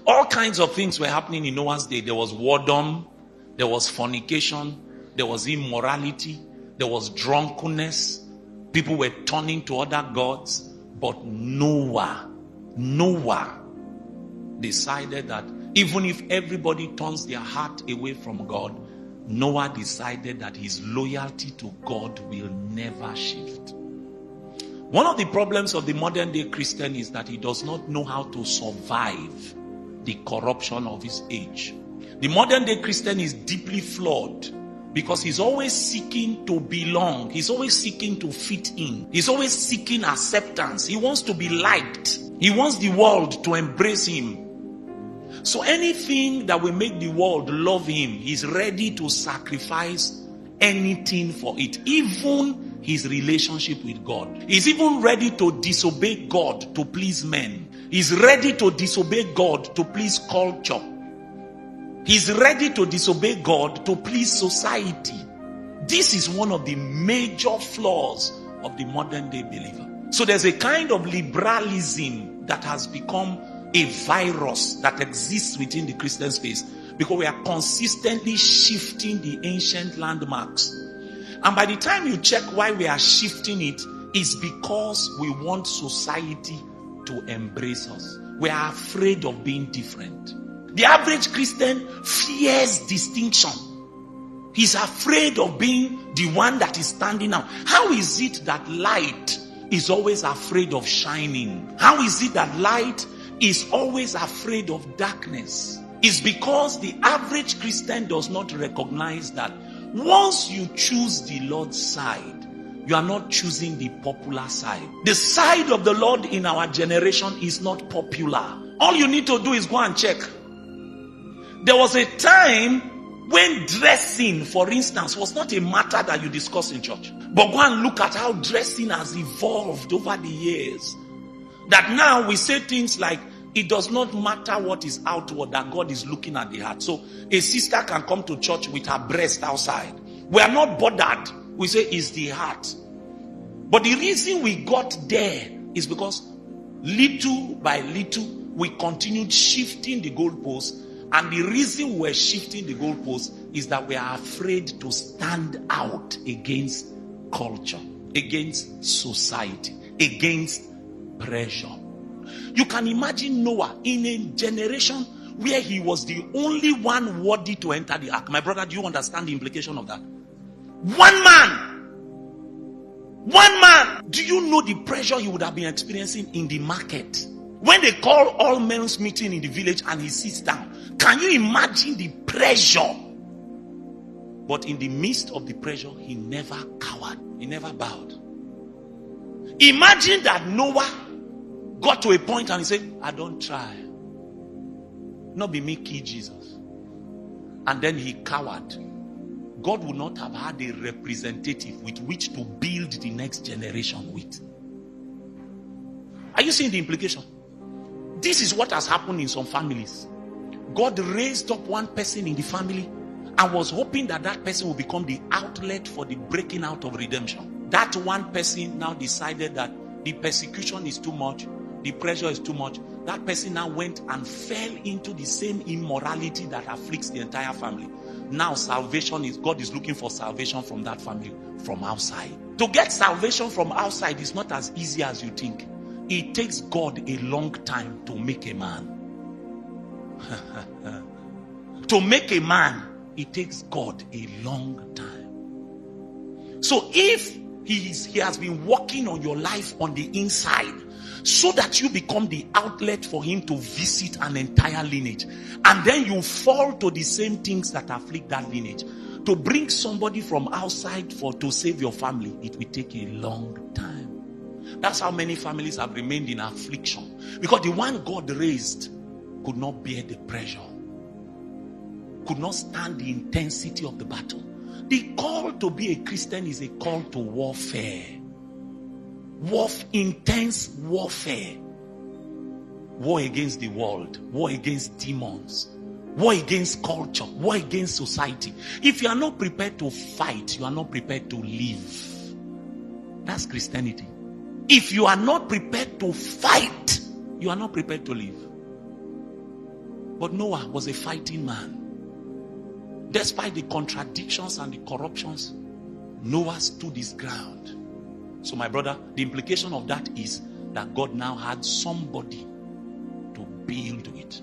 All kinds of things were happening in Noah's day. There was whoredom, there was fornication, there was immorality, there was drunkenness. People were turning to other gods. But Noah decided that even if everybody turns their heart away from God, Noah decided that his loyalty to God will never shift. One of the problems of the modern day Christian is that he does not know how to survive the corruption of his age. The modern day Christian is deeply flawed because he's always seeking to belong. He's always seeking to fit in. He's always seeking acceptance. He wants to be liked. He wants the world to embrace him. So anything that will make the world love him, he's ready to sacrifice anything for it. Even his relationship with God. He's even ready to disobey God to please men. He's ready to disobey God to please culture. He's ready to disobey God to please society. This is one of the major flaws of the modern day believer. So there's a kind of liberalism that has become a virus that exists within the Christian space because we are consistently shifting the ancient landmarks. And by the time you check why we are shifting it, it's because we want society to embrace us. We are afraid of being different. The average Christian fears distinction. He's afraid of being the one that is standing out. How is it that light is always afraid of shining? How is it that light is always afraid of darkness? It's because the average Christian does not recognize that once you choose the Lord's side, you are not choosing the popular side. The side of the Lord in our generation is not popular. All you need to do is go and check. There was a time when dressing, for instance, was not a matter that you discuss in church. But go and look at how dressing has evolved over the years. That now we say things like, it does not matter what is outward, that God is looking at the heart. So a sister can come to church with her breast outside. We are not bothered. We say it's the heart. But the reason we got there is because little by little we continued shifting the goalposts. And the reason we're shifting the goalposts is that we are afraid to stand out against culture, against society, against pressure. You can imagine Noah in a generation where he was the only one worthy to enter the ark. My brother, do you understand the implication of that? One man. Do you know the pressure he would have been experiencing in the market? When they call all men's meeting in the village and he sits down, can you imagine the pressure? But in the midst of the pressure, he never cowered. He never bowed. Imagine that Noah got to a point and he said, I don't try. Not be me kill Jesus. And then he cowered. God would not have had a representative with which to build the next generation with. Are you seeing the implication? This is what has happened in some families. God raised up one person in the family and was hoping that that person will become the outlet for the breaking out of redemption. That one person now decided that the persecution is too much, the pressure is too much. That person now went and fell into the same immorality that afflicts the entire family. Now salvation is, God is looking for salvation from that family from outside. To get salvation from outside is not as easy as you think. It takes God a long time to make a man. To make a man, it takes God a long time. So if he has been working on your life on the inside so that you become the outlet for him to visit an entire lineage, and then you fall to the same things that afflict that lineage, to bring somebody from outside to save your family, it will take a long time. That's how many families have remained in affliction, because the one God raised could not bear the pressure, could not stand the intensity of the battle. The call to be a Christian is a call to warfare. Intense warfare. War against the world, war against demons, war against culture, war against society. If you are not prepared to fight, you are not prepared to live. That's Christianity. If you are not prepared to fight, you are not prepared to live. But Noah was a fighting man. Despite the contradictions and the corruptions, Noah stood his ground. So my brother, the implication of that is that God now had somebody to build with.